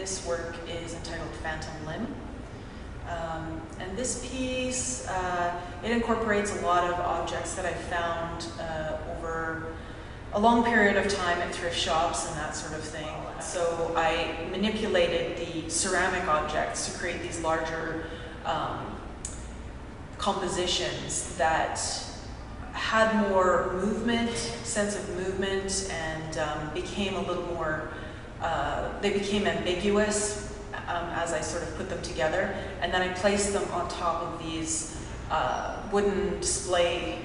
This work is entitled Phantom Limb. And this piece, it incorporates a lot of objects that I found over a long period of time at thrift shops and that sort of thing. So I manipulated the ceramic objects to create these larger compositions that had more movement, sense of movement, and became a little more, they became ambiguous as I sort of put them together. And then I placed them on top of these wooden display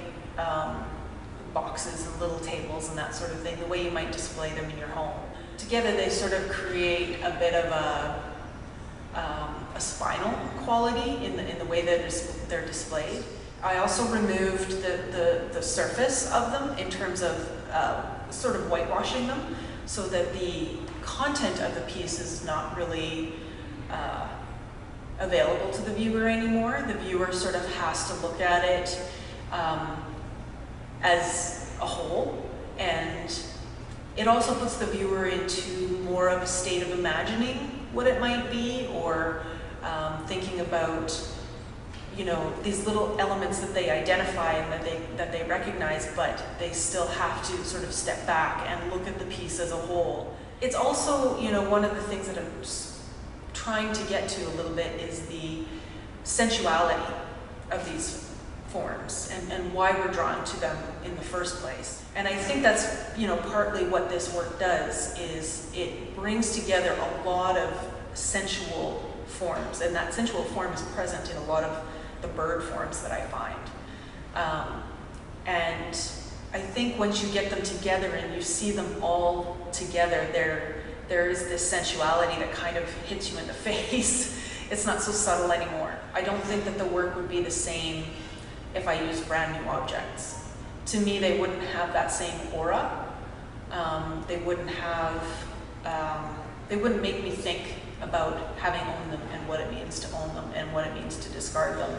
boxes and little tables and that sort of thing, the way you might display them in your home. Together they sort of create a bit of a spinal quality in the way that they're displayed. I also removed the surface of them in terms of sort of whitewashing them so that the content of the piece is not really available to the viewer anymore. The viewer sort of has to look at it as a whole, and it also puts the viewer into more of a state of imagining what it might be, or thinking about, you know, these little elements that they identify and that they recognize, but they still have to sort of step back and look at the piece as a whole. It's also, you know, one of the things that I'm trying to get to a little bit is the sensuality of these forms and why we're drawn to them in the first place. And I think that's, you know, partly what this work does, is it brings together a lot of sensual forms, and that sensual form is present in a lot of the bird forms that I find. And I think once you get them together and you see them all together, there is this sensuality that kind of hits you in the face. It's not so subtle anymore. I don't think that the work would be the same if I used brand new objects. To me, they wouldn't have that same aura. They wouldn't have, they wouldn't make me think about having owned them and what it means to own them and what it means to discard them,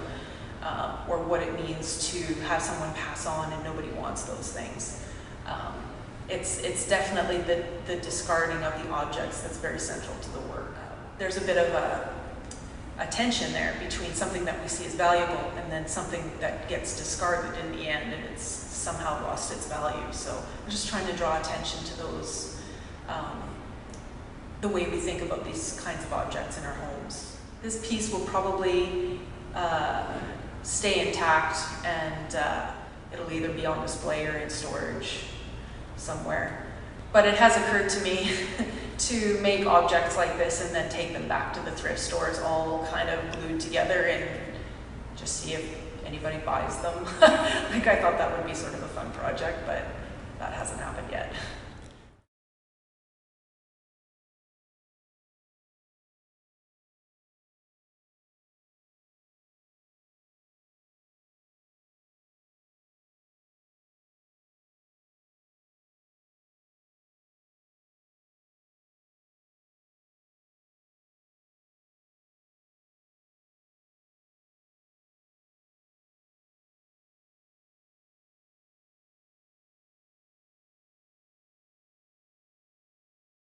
or what it means to have someone pass on and nobody wants those things. It's definitely the discarding of the objects that's very central to the work. There's a bit of a tension there between something that we see as valuable and then something that gets discarded in the end and it's somehow lost its value. So I'm just trying to draw attention to those, the way we think about these kinds of objects in our homes. This piece will probably stay intact, and it'll either be on display or in storage somewhere. But it has occurred to me to make objects like this and then take them back to the thrift stores all kind of glued together and just see if anybody buys them. Like, I thought that would be sort of a fun project, but that hasn't happened yet.